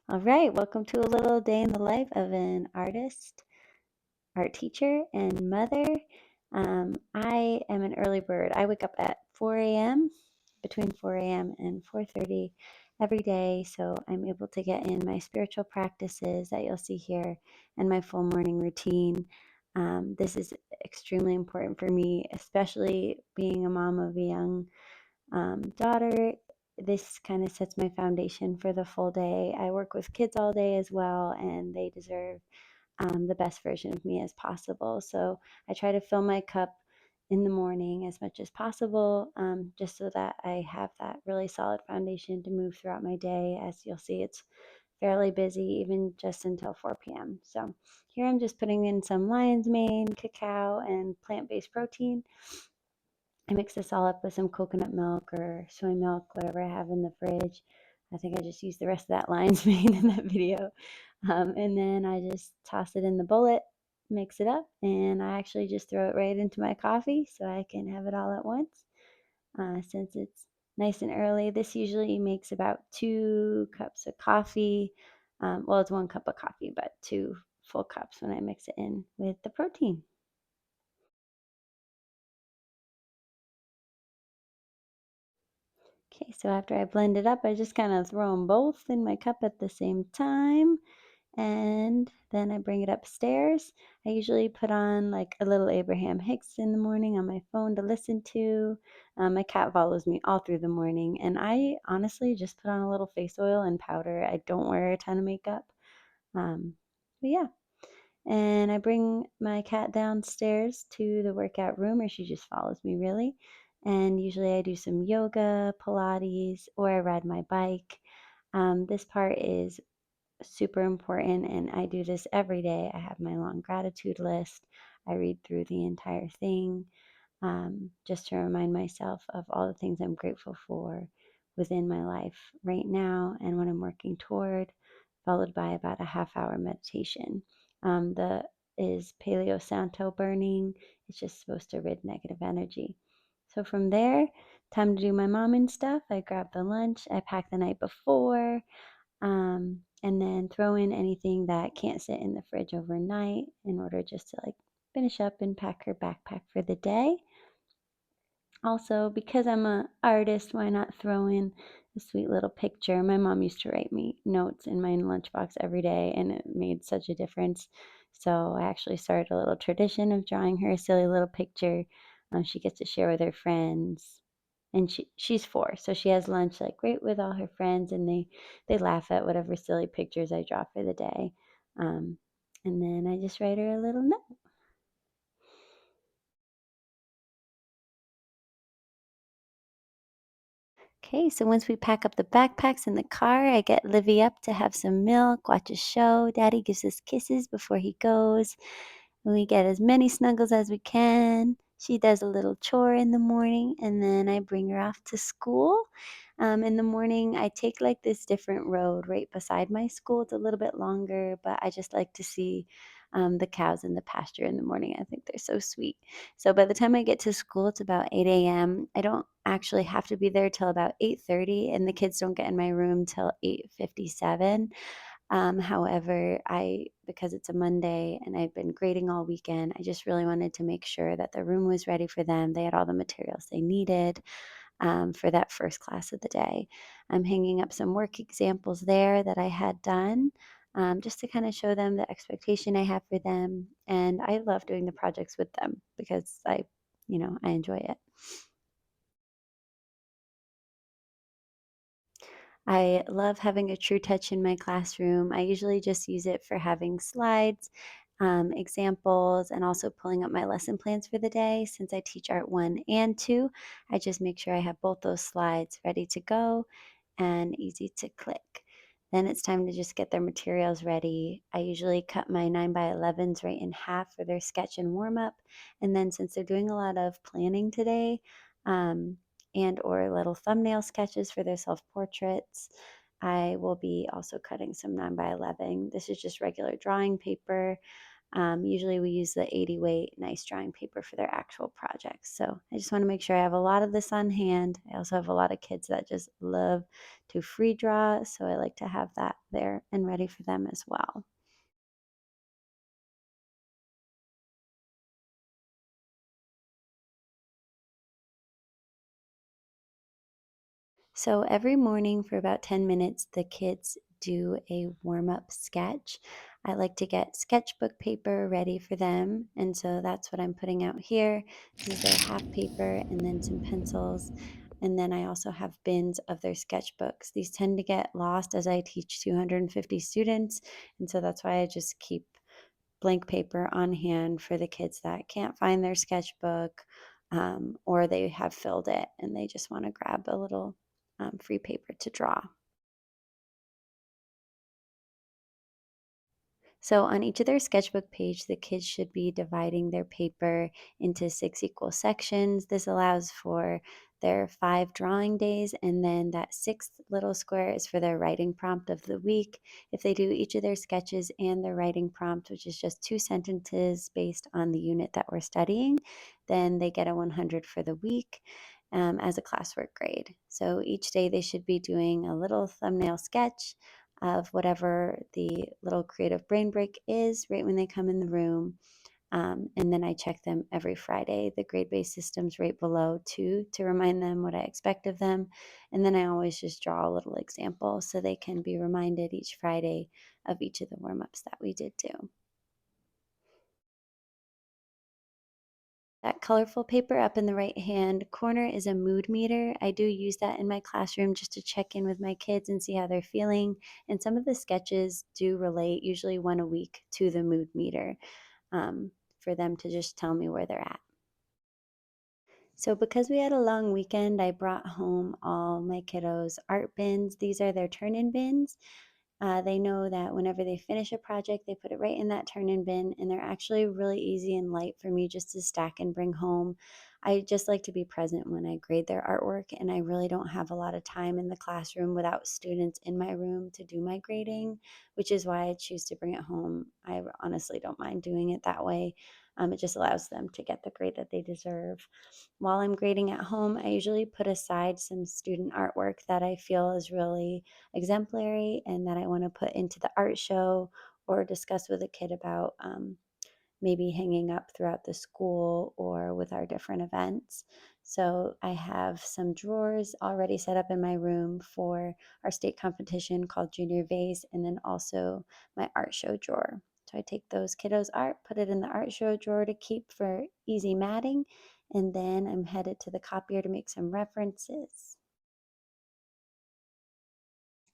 All right, welcome to a little day in the life of an artist, art teacher, and mother. I am an early bird. I wake up at 4 a.m., between 4 a.m. and 4:30 every day, so I'm able to get in my spiritual practices that you'll see here and my full morning routine. This is extremely important for me, especially being a mom of a young daughter. This kind of sets my foundation for the full day. I work with kids all day as well, and they deserve the best version of me as possible. So I try to fill my cup in the morning as much as possible, just so that I have that really solid foundation to move throughout my day. As you'll see, it's fairly busy, even just until 4 p.m. So here I'm just putting in some lion's mane, cacao, and plant based protein. I mix this all up with some coconut milk or soy milk, whatever I have in the fridge. I think I just used the rest of that lion's mane in that video. And then I just toss it in the bullet, mix it up, and I actually just throw it right into my coffee so I can have it all at once. Since it's nice and early, this usually makes about 2 cups of coffee. Well, it's 1 cup of coffee, but 2 full cups when I mix it in with the protein. Okay, so after I blend it up, I just kind of throw them both in my cup at the same time. And then I bring it upstairs. I usually put on like a little Abraham Hicks in the morning on my phone to listen to. My cat follows me all through the morning, and I honestly just put on a little face oil and powder. I don't wear a ton of makeup. But yeah, and I bring my cat downstairs to the workout room, or she just follows me really. And usually I do some yoga, Pilates, or I ride my bike. This part is super important, and I do this every day. I have my long gratitude list. I read through the entire thing, just to remind myself of all the things I'm grateful for within my life right now and what I'm working toward, followed by about a half-hour meditation. The is Paleo Santo burning. It's just supposed to rid negative energy. So from there, time to do my mom and stuff. I grab the lunch I packed the night before, and then throw in anything that can't sit in the fridge overnight in order just to like finish up and pack her backpack for the day. Also, because I'm an artist, why not throw in a sweet little picture? My mom used to write me notes in my lunchbox every day, and it made such a difference. So I actually started a little tradition of drawing her a silly little picture. She gets to share with her friends, and she's 4, so she has lunch like right with all her friends, and they laugh at whatever silly pictures I draw for the day. Um, and then I just write her a little note. Okay, so once we pack up the backpacks in the car, I get Livy up to have some milk, watch a show. Daddy gives us kisses before he goes. We get as many snuggles as we can. She does a little chore in the morning, and then I bring her off to school. In the morning, I take like this different road right beside my school. It's a little bit longer, but I just like to see the cows in the pasture in the morning. I think they're so sweet. So by the time I get to school, it's about 8 a.m. I don't actually have to be there till about 8:30, and the kids don't get in my room till 8:57. However, because it's a Monday and I've been grading all weekend, I just really wanted to make sure that the room was ready for them. They had all the materials they needed for that first class of the day. I'm hanging up some work examples there that I had done, just to kind of show them the expectation I have for them. And I love doing the projects with them because I enjoy it. I love having a True Touch in my classroom. I usually just use it for having slides, examples, and also pulling up my lesson plans for the day. Since I teach Art 1 and 2, I just make sure I have both those slides ready to go and easy to click. Then it's time to just get their materials ready. I usually cut my 9 by 11s right in half for their sketch and warm up. And then since they're doing a lot of planning today, um, and or little thumbnail sketches for their self-portraits, I will be also cutting some 9 by 11. This is just regular drawing paper. Usually we use the 80 weight nice drawing paper for their actual projects. So I just want to make sure I have a lot of this on hand. I also have a lot of kids that just love to free draw, so I like to have that there and ready for them as well. So every morning for about 10 minutes, the kids do a warm up sketch. I like to get sketchbook paper ready for them. And so that's what I'm putting out here. This is their half paper and then some pencils. And then I also have bins of their sketchbooks. These tend to get lost as I teach 250 students. And so that's why I just keep blank paper on hand for the kids that can't find their sketchbook, or they have filled it and they just want to grab a little free paper to draw. So on each of their sketchbook page, the kids should be dividing their paper into 6 equal sections. This allows for their 5 drawing days, and then that sixth little square is for their writing prompt of the week. If they do each of their sketches and their writing prompt, which is just 2 sentences based on the unit that we're studying, then they get a 100 for the week. As a classwork grade. So each day they should be doing a little thumbnail sketch of whatever the little creative brain break is right when they come in the room. And then I check them every Friday. The grade based system's right below too to remind them what I expect of them. And then I always just draw a little example so they can be reminded each Friday of each of the warm ups that we did do. That colorful paper up in the right hand corner is a mood meter. I do use that in my classroom just to check in with my kids and see how they're feeling. And some of the sketches do relate, usually one a week, to the mood meter, for them to just tell me where they're at. So, because we had a long weekend, I brought home all my kiddos' art bins. These are their turn in bins. They know that whenever they finish a project, they put it right in that turn in bin, and they're actually really easy and light for me just to stack and bring home. I just like to be present when I grade their artwork, and I really don't have a lot of time in the classroom without students in my room to do my grading, which is why I choose to bring it home. I honestly don't mind doing it that way. It just allows them to get the grade that they deserve. While I'm grading at home, I usually put aside some student artwork that I feel is really exemplary and that I want to put into the art show or discuss with a kid about, maybe hanging up throughout the school or with our different events. So I have some drawers already set up in my room for our state competition called Junior Vase, and then also my art show drawer. So I take those kiddos' art, put it in the art show drawer to keep for easy matting, and then I'm headed to the copier to make some references.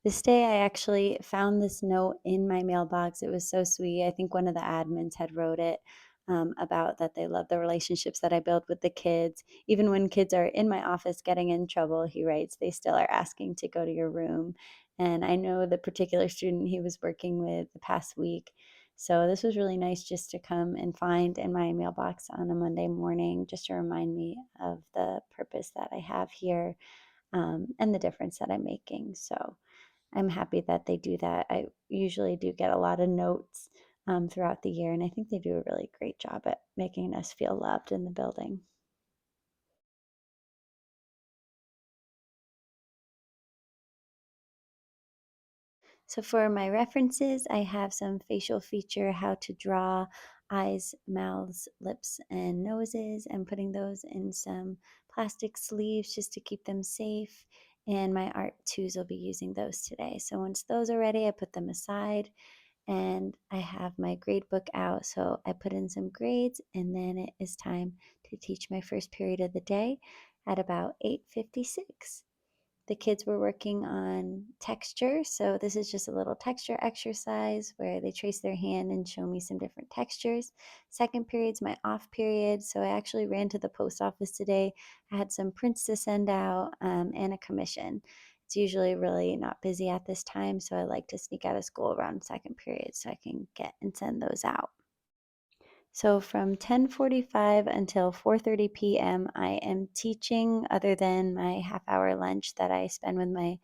This day, I actually found this note in my mailbox. It was so sweet. I think one of the admins had wrote it, about that they love the relationships that I build with the kids. Even when kids are in my office getting in trouble, he writes, they still are asking to go to your room. And I know the particular student he was working with the past week. So this was really nice just to come and find in my mailbox on a Monday morning, just to remind me of the purpose that I have here, and the difference that I'm making. So I'm happy that they do that. I usually do get a lot of notes, throughout the year, and I think they do a really great job at making us feel loved in the building. So for my references, I have some facial feature how to draw eyes, mouths, lips, and noses, and putting those in some plastic sleeves just to keep them safe. And my art twos will be using those today. So once those are ready, I put them aside and I have my grade book out. So I put in some grades, and then it is time to teach my first period of the day at about 8:56. The kids were working on texture. So this is just a little texture exercise where they trace their hand and show me some different textures. Second period's my off period. So I actually ran to the post office today. I had some prints to send out, and a commission. It's usually really not busy at this time. So I like to sneak out of school around second period so I can get and send those out. So from 10:45 until 4:30 p.m., I am teaching other than my half-hour lunch that I spend with my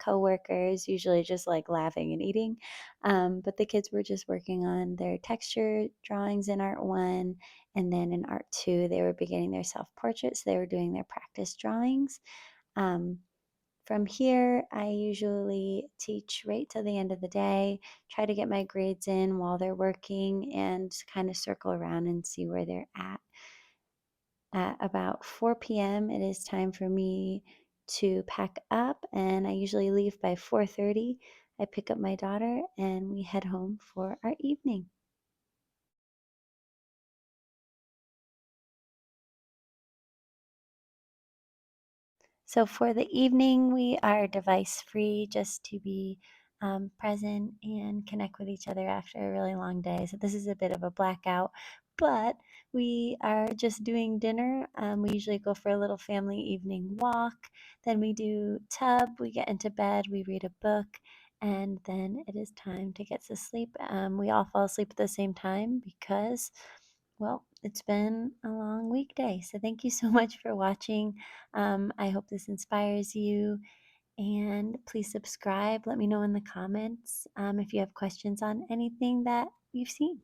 coworkers, usually just like laughing and eating. But the kids were just working on their texture drawings in Art 1. And then in Art 2, they were beginning their self portraits. They were doing their practice drawings. Um, from here, I usually teach right till the end of the day, try to get my grades in while they're working, and kind of circle around and see where they're at. At about 4 p.m., it is time for me to pack up, and I usually leave by 4:30. I pick up my daughter and we head home for our evening. So for the evening, we are device free just to be present and connect with each other after a really long day. So this is a bit of a blackout, but we are just doing dinner. We usually go for a little family evening walk. Then we do tub, we get into bed, we read a book, and then it is time to get to sleep. We all fall asleep at the same time because, well, it's been a long weekday. So thank you so much for watching. I hope this inspires you, and please subscribe. Let me know in the comments if you have questions on anything that you've seen.